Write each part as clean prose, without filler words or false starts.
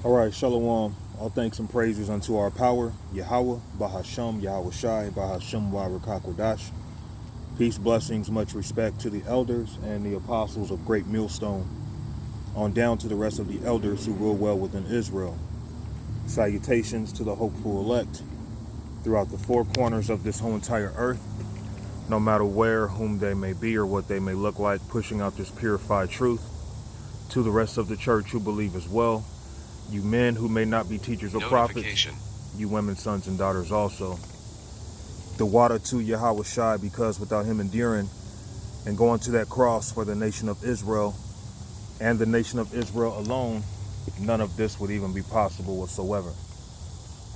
All right, Shalom. All thanks and praises unto our power, Yahweh, Bahasham, Yahweh Shai, Bahasham, Warakakwadash. Peace, blessings, much respect to the elders and the apostles of Great Millstone, on down to the rest of the elders who rule well within Israel. Salutations to the hopeful elect throughout the four corners of this whole entire earth, no matter where, whom they may be, or what they may look like, pushing out this purified truth. To the rest of the church who believe as well, you men who may not be teachers or prophets, you women, sons, and daughters also. The water to Yahweh Shai, because without him enduring and going to that cross for the nation of Israel and the nation of Israel alone, none of this would even be possible whatsoever.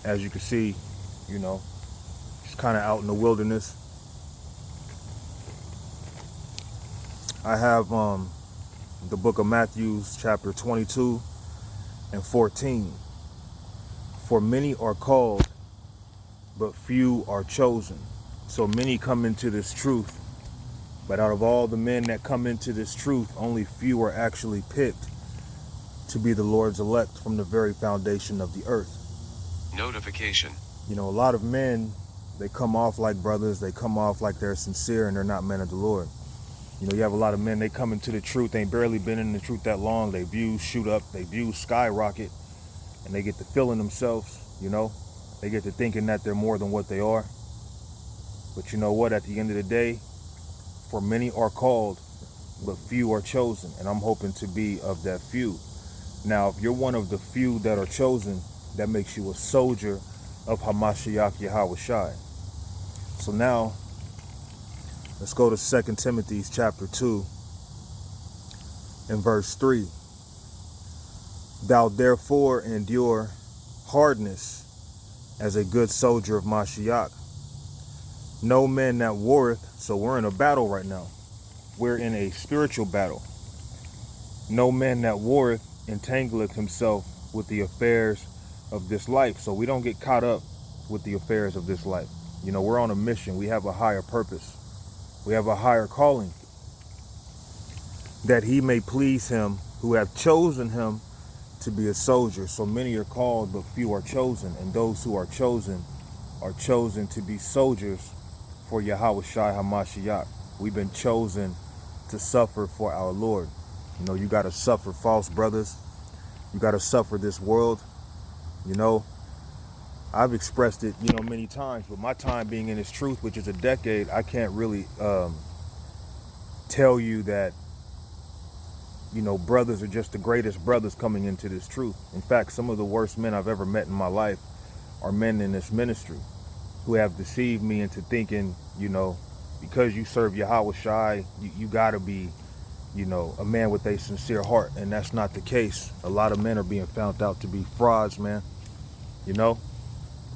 As you can see, just kind of out in the wilderness. I have the book of Matthew, chapter 22 and 14. For many are called, but few are chosen. So many come into this truth, but out of all the men that come into this truth, only few are actually picked to be the Lord's elect from the very foundation of the earth. Notification. A lot of men, they come off like brothers, they come off like they're sincere, and they're not men of the Lord. You have a lot of men, they come into the truth, ain't barely been in the truth that long, they views shoot up, they views skyrocket, and they get to feeling themselves, they get to thinking that they're more than what they are. But you know what, at the end of the day, for many are called, but few are chosen, and I'm hoping to be of that few. Now, if you're one of the few that are chosen, that makes you a soldier of Hamashiach Yahweh Shai. So now, let's go to 2 Timothy chapter 2 and verse 3. Thou therefore endure hardness as a good soldier of Mashiach. No man that warreth, so we're in a battle right now. We're in a spiritual battle. No man that warreth entangleth himself with the affairs of this life. So we don't get caught up with the affairs of this life. We're on a mission. We have a higher purpose. We have a higher calling, that he may please him who hath chosen him to be a soldier. So many are called, but few are chosen. And those who are chosen to be soldiers for Yahweh Shai HaMashiach. We've been chosen to suffer for our Lord. You got to suffer false brothers. You got to suffer this world. I've expressed it, many times, but my time being in this truth, which is a decade, I can't really tell you that, brothers are just the greatest brothers coming into this truth. In fact, some of the worst men I've ever met in my life are men in this ministry who have deceived me into thinking, because you serve Yahweh Shai, you got to be, a man with a sincere heart. And that's not the case. A lot of men are being found out to be frauds, man.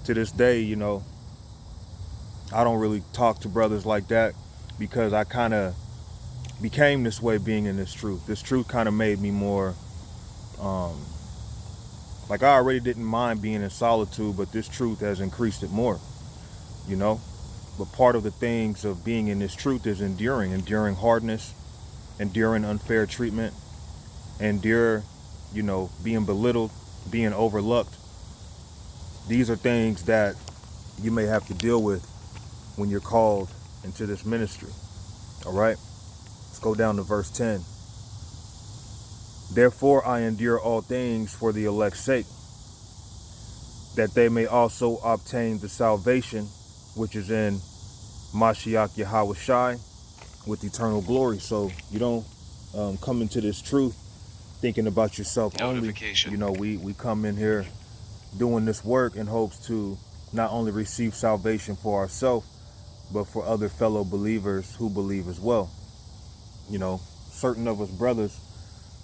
To this day, I don't really talk to brothers like that, because I kind of became this way being in this truth. This truth kind of made me more, like I already didn't mind being in solitude, but this truth has increased it more, But part of the things of being in this truth is enduring hardness, enduring unfair treatment, endure, being belittled, being overlooked. These are things that you may have to deal with when you're called into this ministry. All right? Let's go down to verse 10. Therefore I endure all things for the elect's sake, that they may also obtain the salvation which is in Mashiach Yahweh Shai with eternal glory. So you don't come into this truth thinking about yourself only. We come in here doing this work in hopes to not only receive salvation for ourselves, but for other fellow believers who believe as well. Certain of us brothers,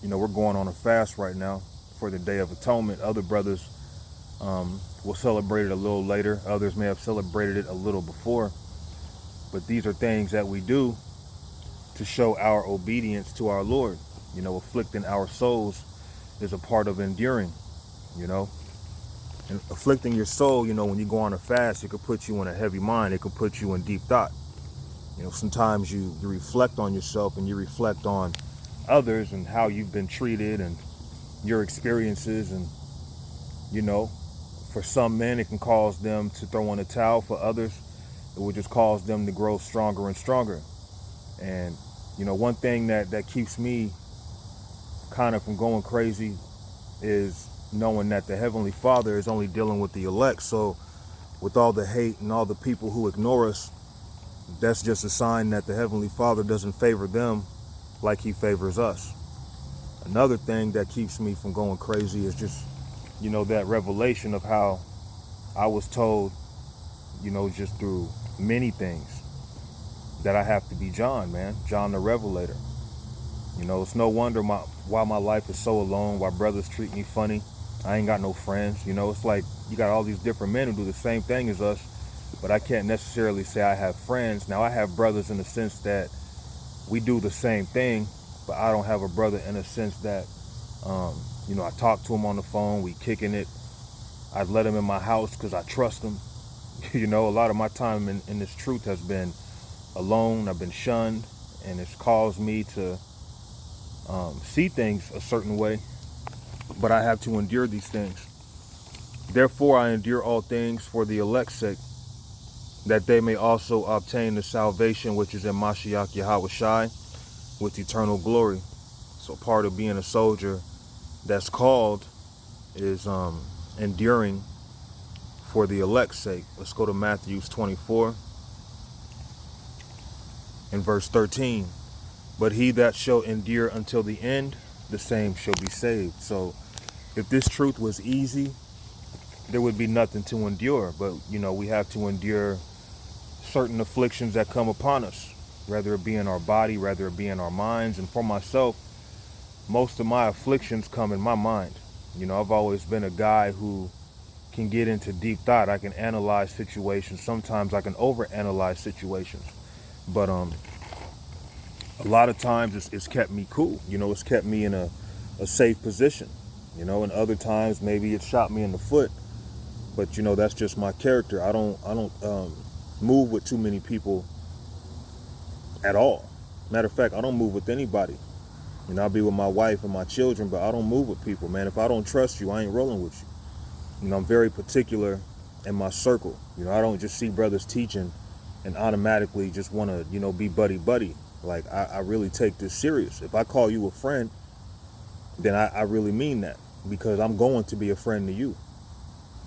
we're going on a fast right now for the Day of Atonement. Other brothers will celebrate it a little later. Others may have celebrated it a little before. But these are things that we do to show our obedience to our Lord. Afflicting our souls is a part of enduring, And afflicting your soul, when you go on a fast, it could put you in a heavy mind. It could put you in deep thought. Sometimes you reflect on yourself and you reflect on others and how you've been treated and your experiences, and You know, for some men, it can cause them to throw in a towel. For others, it would just cause them to grow stronger and stronger. And, you know, one thing that keeps me kind of from going crazy is knowing that the Heavenly Father is only dealing with the elect. So with all the hate and all the people who ignore us, that's just a sign that the Heavenly Father doesn't favor them like he favors us. Another thing that keeps me from going crazy is just, you know, that revelation of how I was told, you know, just through many things, that I have to be John, man. John the Revelator. You know, it's no wonder why my life is so alone, why brothers treat me funny. I ain't got no friends. You know, it's like you got all these different men who do the same thing as us, but I can't necessarily say I have friends. Now, I have brothers in the sense that we do the same thing, but I don't have a brother in a sense that, you know, I talk to him on the phone, we kicking it. I'd let him in my house because I trust him. You know, a lot of my time in this truth has been alone. I've been shunned, and it's caused me to see things a certain way, but I have to endure these things. Therefore, I endure all things for the elect's sake, that they may also obtain the salvation which is in Mashiach Yahushai with eternal glory. So part of being a soldier that's called is enduring for the elect's sake. Let's go to Matthew 24 and verse 13. But he that shall endure until the end, the same shall be saved. So if this truth was easy, there would be nothing to endure. But, you know, we have to endure certain afflictions that come upon us, whether it be in our body, whether it be in our minds. And for myself, most of my afflictions come in my mind. You know, I've always been a guy who can get into deep thought. I can analyze situations. Sometimes I can overanalyze situations. But a lot of times it's kept me cool. You know, it's kept me in a safe position. You know, and other times maybe it shot me in the foot. But, you know, that's just my character. I don't move with too many people at all. Matter of fact, I don't move with anybody. You know, I'll be with my wife and my children, but I don't move with people, man. If I don't trust you, I ain't rolling with you. You know, I'm very particular in my circle. You know, I don't just see brothers teaching and automatically just want to, you know, be buddy-buddy. Like, I really take this serious. If I call you a friend, then I really mean that, because I'm going to be a friend to you.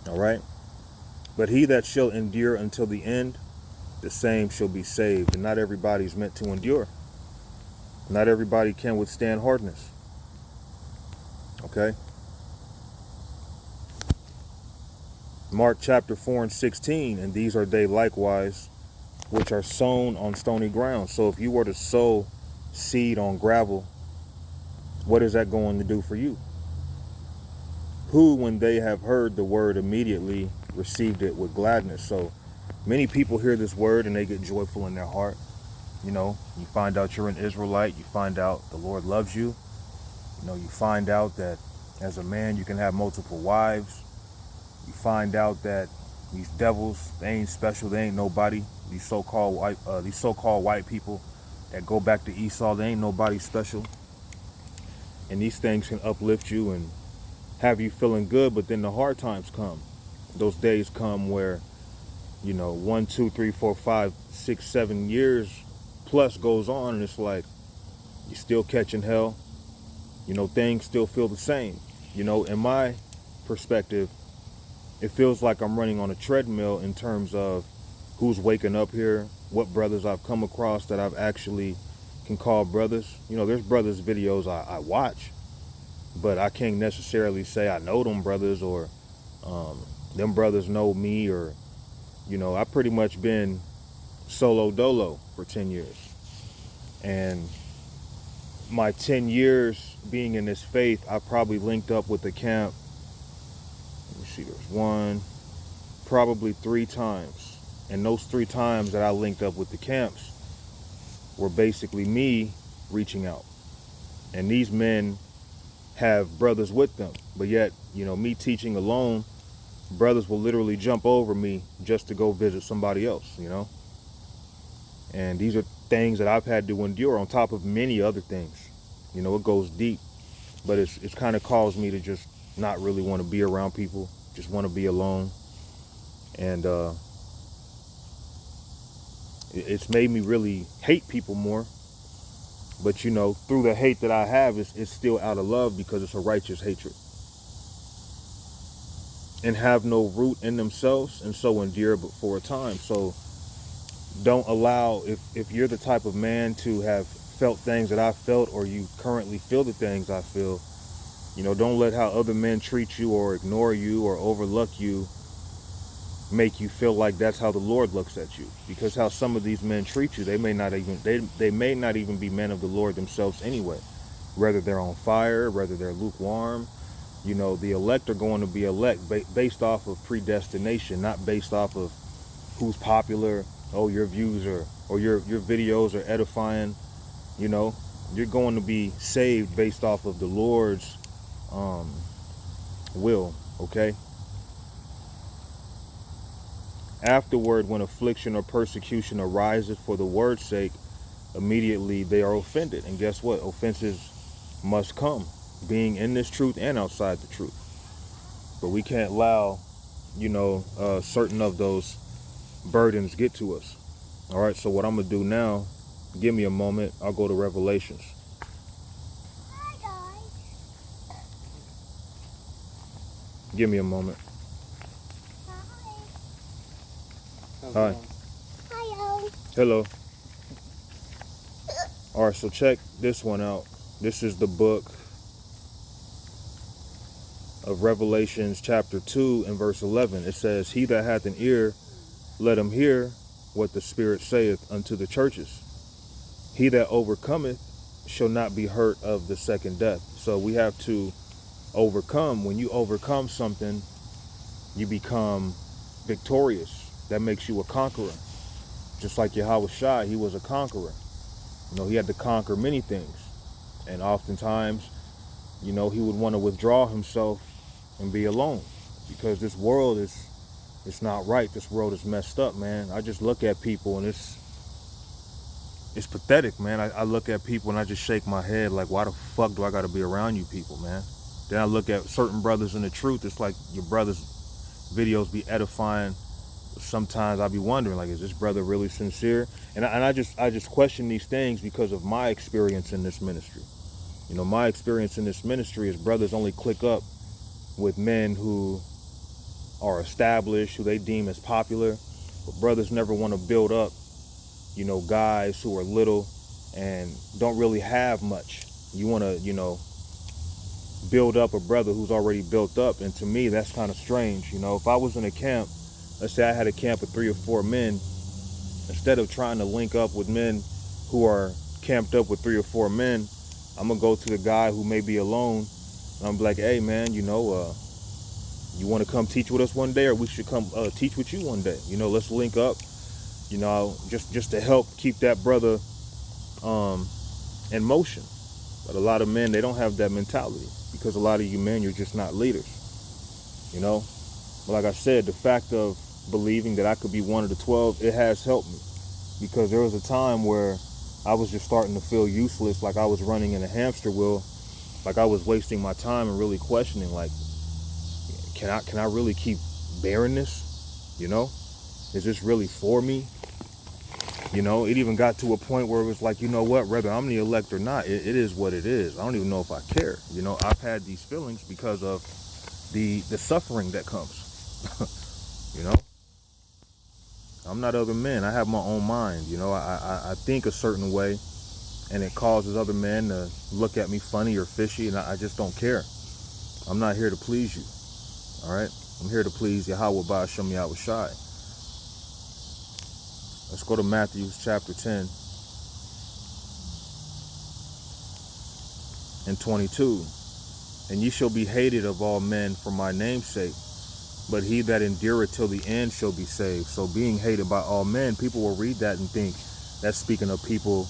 All right? But he that shall endure until the end, the same shall be saved. And not everybody's meant to endure. Not everybody can withstand hardness. Okay? Mark chapter 4 and 16, and these are they likewise which are sown on stony ground. So if you were to sow seed on gravel, what is that going to do for you? Who, when they have heard the word, immediately received it with gladness. So many people hear this word and they get joyful in their heart. You know, you find out you're an Israelite. You find out the Lord loves you. You know, you find out that as a man you can have multiple wives. You find out that these devils, they ain't special. They ain't nobody. These so-called white people that go back to Esau, they ain't nobody special. And these things can uplift you and have you feeling good, but then the hard times come. Those days come where, you know, 1, 2, 3, 4, 5, 6, 7 years plus goes on, and it's like you're still catching hell. You know, things still feel the same. You know, in my perspective, it feels like I'm running on a treadmill in terms of who's waking up here, what brothers I've come across that I've actually can call brothers. You know, there's brothers videos I watch, but I can't necessarily say I know them brothers, or them brothers know me, or, you know, I pretty much been solo dolo for 10 years. And my 10 years being in this faith, I probably linked up with the camp. Let me see, there's probably 3 times. And those 3 times that I linked up with the camps were basically me reaching out. And these men have brothers with them. But yet, you know, me teaching alone, brothers will literally jump over me just to go visit somebody else, you know? And these are things that I've had to endure on top of many other things. You know, it goes deep. But it's kind of caused me to just not really want to be around people, just want to be alone. And it's made me really hate people more. But you know, through the hate that I have, it's still out of love, because it's a righteous hatred. And have no root in themselves, and so endure but for a time. So don't allow, if you're the type of man to have felt things that I felt, or you currently feel the things I feel, you know, don't let how other men treat you or ignore you or overlook you make you feel like that's how the Lord looks at you. Because how some of these men treat you, they may not even be men of the Lord themselves anyway. Whether they're on fire, whether they're lukewarm, you know, the elect are going to be elect based off of predestination, not based off of who's popular. Oh, your views or your videos are edifying. You know, you're going to be saved based off of the Lord's will. Okay. Afterward, when affliction or persecution arises for the word's sake, immediately they are offended. And guess what? Offenses must come, being in this truth and outside the truth. But we can't allow, you know, certain of those burdens get to us. All right, so what I'm going to do now, give me a moment. I'll go to Revelations. Hi, guys. Give me a moment. Hi. Hi. Hello. Hello. All right, so check this one out. This is the book of Revelations chapter 2 and verse 11. It says, "He that hath an ear, let him hear what the Spirit saith unto the churches. He that overcometh shall not be hurt of the second death." So we have to overcome. When you overcome something, you become victorious. That makes you a conqueror. Just like Yahweh Shai, he was a conqueror. You know, he had to conquer many things. And oftentimes, you know, he would want to withdraw himself and be alone, because this world it's not right. This world is messed up, man. I just look at people and it's pathetic, man. I look at people and I just shake my head like, why the fuck do I got to be around you people, man? Then I look at certain brothers in the truth. It's like your brothers' videos be edifying. Sometimes I be wondering, like, is this brother really sincere? And I just question these things because of my experience in this ministry. You know, my experience in this ministry is brothers only click up with men who are established, who they deem as popular. But brothers never want to build up, you know, guys who are little and don't really have much. You want to, you know, build up a brother who's already built up. And to me, that's kind of strange. You know, if I was in a camp, let's say I had a camp of 3 or 4 men, instead of trying to link up with men who are camped up with 3 or 4 men, I'm going to go to the guy who may be alone. And I'm like, hey, man, you know, you want to come teach with us one day, or we should come teach with you one day? You know, let's link up, you know, just to help keep that brother in motion. But a lot of men, they don't have that mentality, because a lot of you men, you're just not leaders, you know. But like I said, the fact of believing that I could be one of the 12, it has helped me, because there was a time where I was just starting to feel useless, like I was running in a hamster wheel, like I was wasting my time and really questioning, like, can I really keep bearing this? You know, is this really for me? You know, it even got to a point where it was like, you know what, whether I'm the elect or not, it is what it is. I don't even know if I care. You know, I've had these feelings because of the suffering that comes. You know, I'm not other men. I have my own mind. You know, I think a certain way, and it causes other men to look at me funny or fishy, and I just don't care. I'm not here to please you. All right, I'm here to please Yahweh Ba'ashem Yahweh Shai. Let's go to Matthew chapter 10 and 22. "And ye shall be hated of all men for my name's sake, but he that endureth till the end shall be saved." So being hated by all men, people will read that and think that's speaking of people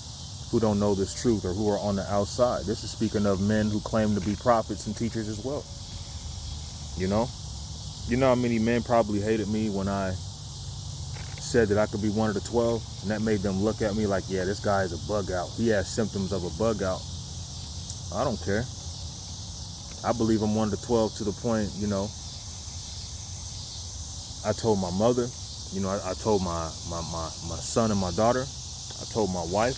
who don't know this truth or who are on the outside. This is speaking of men who claim to be prophets and teachers as well. You know how many men probably hated me when I said that I could be one of the 12, and that made them look at me like, yeah, this guy is a bug out. He has symptoms of a bug out. I don't care. I believe I'm one of the 12 to the point, I told my mother, I told my son and my daughter, I told my wife,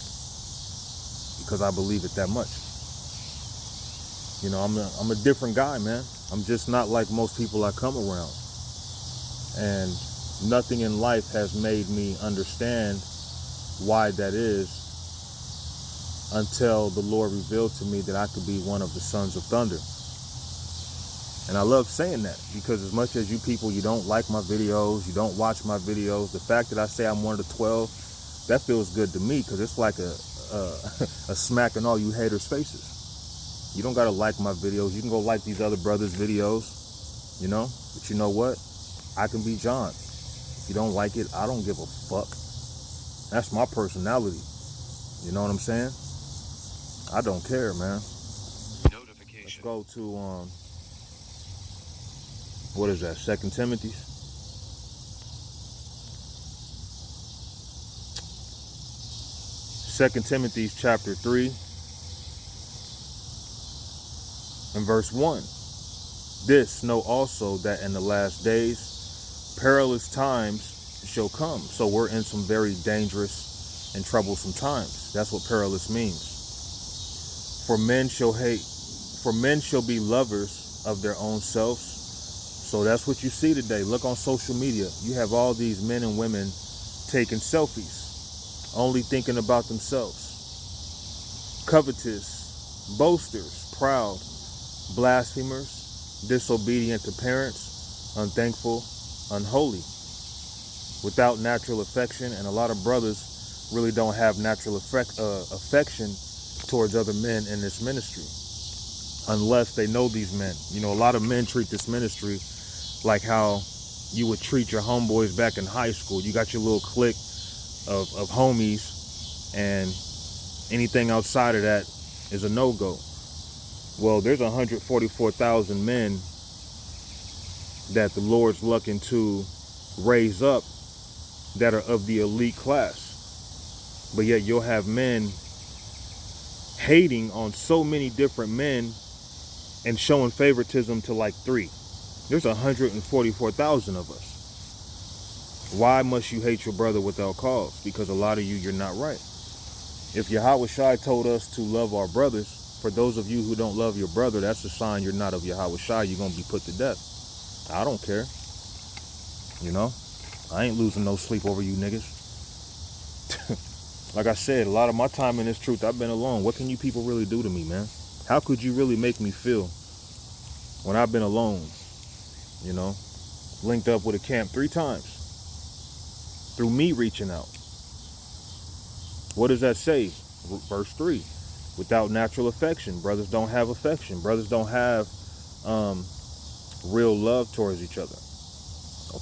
because I believe it that much. I'm a different guy, man. I'm just not like most people I come around. And nothing in life has made me understand why that is until the Lord revealed to me that I could be one of the sons of thunder. And I love saying that, because as much as you people, you don't like my videos, you don't watch my videos, the fact that I say I'm one of the 12, that feels good to me, because it's like a smack in all you haters' faces. You don't got to like my videos. You can go like these other brothers' videos, But you know what? I can be John. If you don't like it, I don't give a fuck. That's my personality. You know what I'm saying? I don't care, man. Notification. Let's go to, what is that, 2 Timothy? 2 Timothy chapter 3 and verse 1. This know also that in the last days perilous times shall come. So we're in some very dangerous and troublesome times. That's what perilous means. For men shall be lovers of their own selves. So that's what you see today. Look on social media. You have all these men and women taking selfies, only thinking about themselves. Covetous, boasters, proud, blasphemers, disobedient to parents, unthankful, unholy, without natural affection. And a lot of brothers really don't have natural affection towards other men in this ministry, unless they know these men. A lot of men treat this ministry like how you would treat your homeboys back in high school. You got your little clique of homies, and anything outside of that is a no-go. Well, there's 144,000 men that the Lord's looking to raise up that are of the elite class. But yet you'll have men hating on so many different men and showing favoritism to like 3. There's 144,000 of us. Why must you hate your brother without cause? Because a lot of you, you're not right. If Yahweh Shai told us to love our brothers, for those of you who don't love your brother, that's a sign you're not of Yahweh Shai. You're going to be put to death. I don't care. I ain't losing no sleep over you niggas. Like I said, a lot of my time in this truth, I've been alone. What can you people really do to me, man? How could you really make me feel when I've been alone? Linked up with a camp 3 times through me reaching out. What does that say? Verse 3. Without natural affection. Brothers don't have affection. Brothers don't have real love towards each other.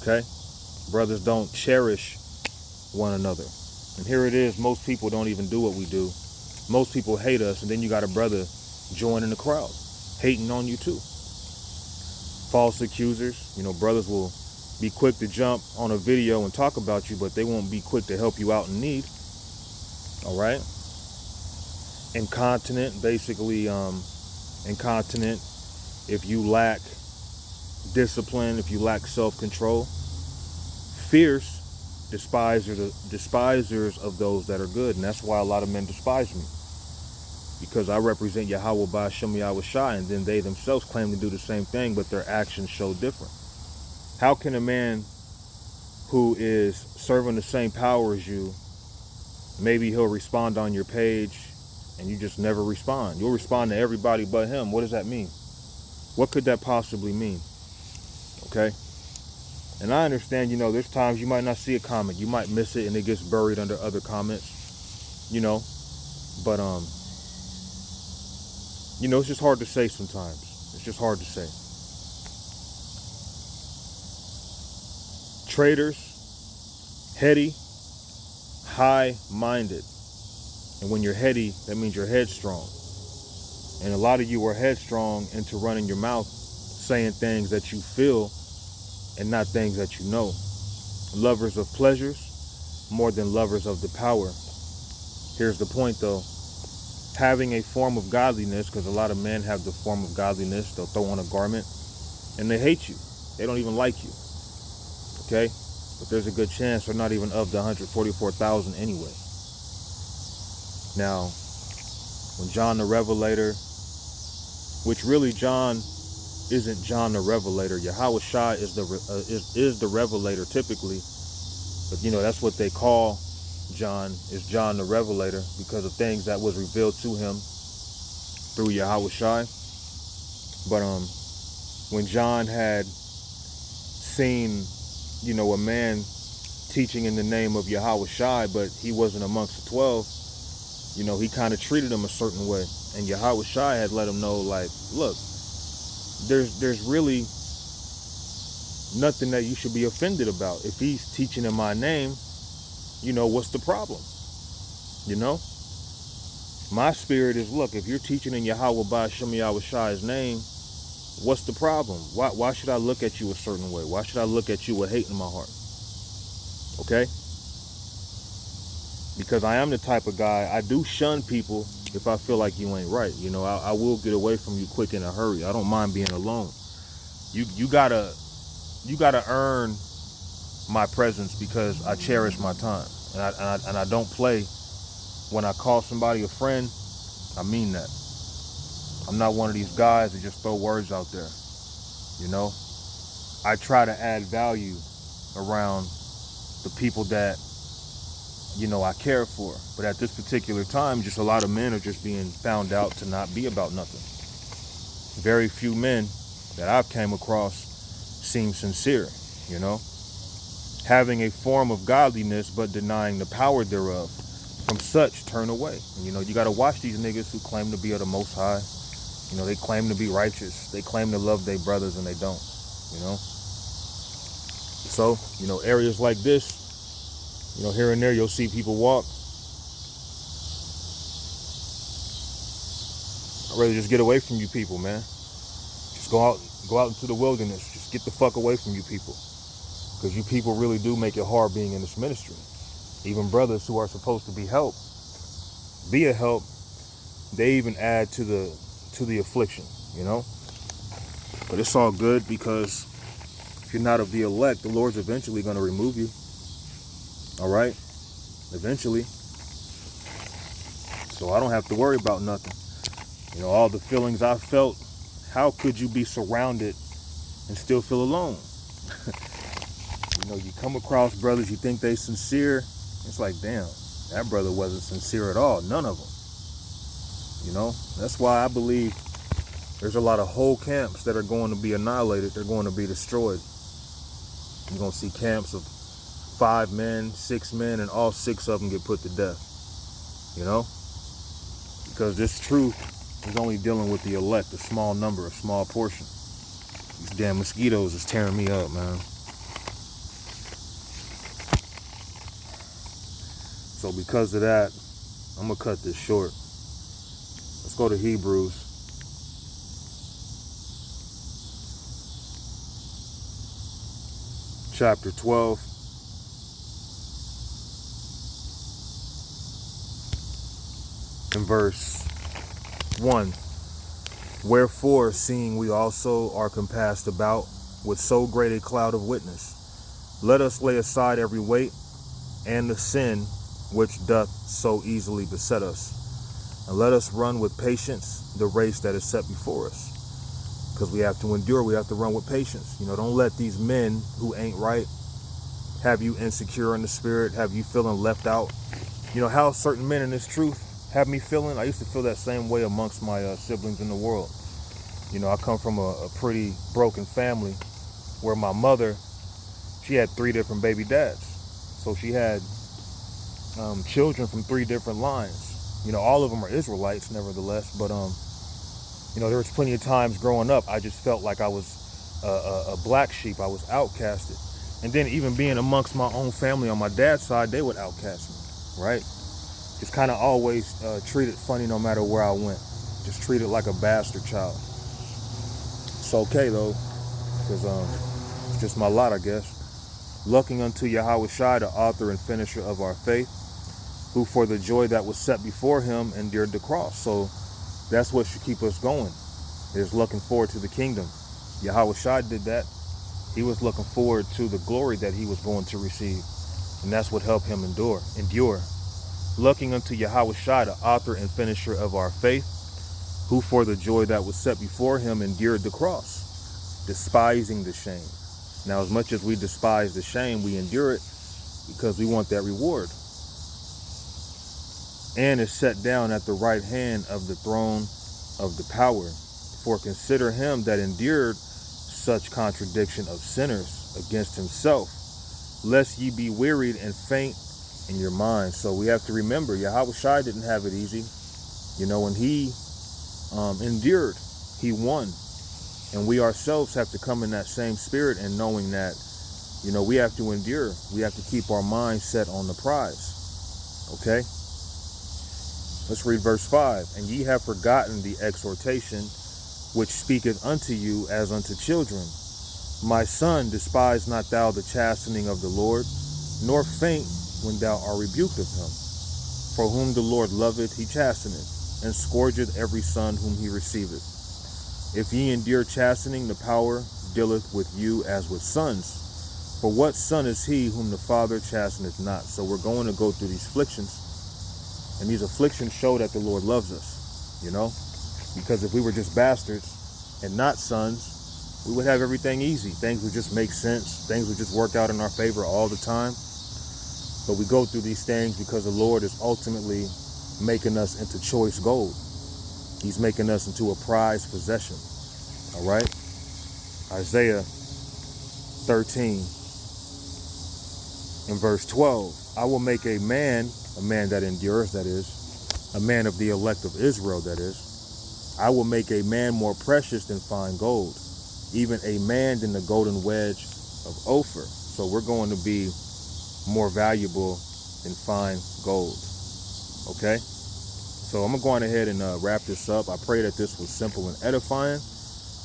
Okay? Brothers don't cherish one another. And here it is, most people don't even do what we do. Most people hate us, and then you got a brother joining the crowd, hating on you too. False accusers. Brothers will be quick to jump on a video and talk about you, but they won't be quick to help you out in need. All right? Incontinent, basically, incontinent if you lack discipline, if you lack self-control. Fierce, despisers of those that are good. And that's why a lot of men despise me, because I represent Yahweh by Shem Yahweh Shai, and then they themselves claim to do the same thing, but their actions show different. How can a man who is serving the same power as you, maybe he'll respond on your page and you just never respond? You'll respond to everybody but him. What does that mean? What could that possibly mean? Okay? And I understand, there's times you might not see a comment. You might miss it and it gets buried under other comments, But, it's just hard to say sometimes. It's just hard to say. Traitors, heady, high-minded. And when you're heady, that means you're headstrong. And a lot of you are headstrong into running your mouth, saying things that you feel and not things that you know. Lovers of pleasures more than lovers of the power. Here's the point though. having a form of godliness, because a lot of men have the form of godliness. They'll throw on a garment and they hate you. They don't even like you. Okay? But there's a good chance they're not even of the 144,000 anyway. Now, when John the Revelator, which really John isn't John the Revelator. Yahweh Shai is the Revelator typically. But that's what they call John, is John the Revelator, because of things that was revealed to him through Yahweh Shai. But when John had seen, a man teaching in the name of Yahweh Shai, but he wasn't amongst the 12, he kind of treated him a certain way. And Yahweh Shai had let him know, like, look, there's really nothing that you should be offended about. If he's teaching in my name, what's the problem? My spirit is, look, if you're teaching in Yahweh Ba'ashem Yahweh Shai's name, what's the problem? Why should I look at you a certain way? Why should I look at you with hate in my heart? Okay? Because I am the type of guy, I do shun people if I feel like you ain't right. I will get away from you quick in a hurry. I don't mind being alone. You gotta earn my presence, because I cherish my time. And I don't play. When I call somebody a friend, I mean that. I'm not one of these guys that just throw words out there. I try to add value around the people that I care for. But at this particular time, just a lot of men are just being found out to not be about nothing. Very few men that I've came across seem sincere, having a form of godliness but denying the power thereof. From such turn away. And, you got to watch these niggas who claim to be of the Most High. They claim to be righteous. They claim to love their brothers, and they don't. So, areas like this, here and there you'll see people walk. I'd rather just get away from you people, man. Just go out into the wilderness. Just get the fuck away from you people. Because you people really do make it hard being in this ministry. Even brothers who are supposed to be a help, they even add to the affliction, But it's all good, because if you're not of the elect, the Lord's eventually going to remove you. All right? Eventually. So I don't have to worry about nothing. All the feelings I felt, how could you be surrounded and still feel alone? You come across brothers, you think they sincere. It's like, damn, that brother wasn't sincere at all. None of them. That's why I believe there's a lot of whole camps that are going to be annihilated. They're going to be destroyed. You're going to see camps of 5 men, 6 men, and all 6 of them get put to death. Because this truth is only dealing with the elect, a small number, a small portion. These damn mosquitoes is tearing me up, man. So because of that, I'm going to cut this short. Let's go to Hebrews. Chapter 12. In verse 1. Wherefore, seeing we also are compassed about with so great a cloud of witness, let us lay aside every weight and the sin which doth so easily beset us, and let us run with patience the race that is set before us. Because we have to endure, we have to run with patience. Don't let these men who ain't right have you insecure in the spirit, have you feeling left out. How certain men in this truth have me feeling? I used to feel that same way amongst my siblings in the world. I come from a pretty broken family where my mother, she had 3 different baby dads. So she had children from 3 different lines. All of them are Israelites, nevertheless. But there was plenty of times growing up I just felt like I was a black sheep. I was outcasted. And then even being amongst my own family on my dad's side, they would outcast me, right? Just kind of always treated funny no matter where I went. Just treated like a bastard child. It's okay though, because it's just my lot, I guess. Looking unto Yahweh Shai, the author and finisher of our faith, who for the joy that was set before him endured the cross. So that's what should keep us going, is looking forward to the kingdom. Yahweh Shai did that. He was looking forward to the glory that he was going to receive. And that's what helped him endure. Looking unto Yahweh Shai, the author and finisher of our faith, who for the joy that was set before him endured the cross, despising the shame. Now, as much as we despise the shame, we endure it because we want that reward. And is set down at the right hand of the throne of the power. For consider him that endured such contradiction of sinners against himself, lest ye be wearied and faint in your mind. So we have to remember, Yahweh Shai didn't have it easy. You know, when he endured, he won. And we ourselves have to come in that same spirit and knowing that, you know, we have to endure. We have to keep our mind set on the prize. Okay? Let's read verse 5. And ye have forgotten the exhortation which speaketh unto you as unto children. My son, despise not thou the chastening of the Lord, nor faint when thou art rebuked of him. For whom the Lord loveth, he chasteneth, and scourgeth every son whom he receiveth. If ye endure chastening, the power dealeth with you as with sons. For what son is he whom the Father chasteneth not? So we're going to go through these afflictions, and these afflictions show that the Lord loves us, you know? Because if we were just bastards and not sons, we would have everything easy. Things would just make sense. Things would just work out in our favor all the time. But we go through these things because the Lord is ultimately making us into choice gold. He's making us into a prized possession. All right? Isaiah 13 in verse 12. I will make a man that endures, that is, a man of the elect of Israel, that is. I will make a man more precious than fine gold, even a man than the golden wedge of Ophir. So we're going to be more valuable than fine gold. Okay? So I'm going to go on ahead and wrap this up. I pray that this was simple and edifying.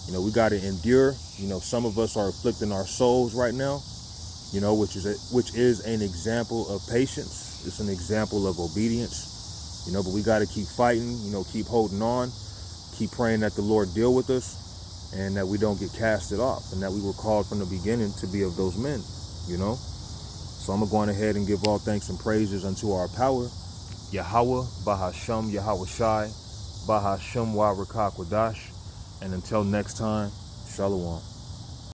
You know, we got to endure. You know, some of us are afflicting our souls right now, you know, which is an example of patience. It's an example of obedience, you know, but we got to keep fighting, you know, keep holding on. Keep praying that the Lord deal with us and that we don't get casted off and that we were called from the beginning to be of those men, you know. So I'm going to go on ahead and give all thanks and praises unto our power, Yahweh, Bahasham, Yahweh Shai, Bahasham Wa Rakak Wadash. And until next time, Shalom.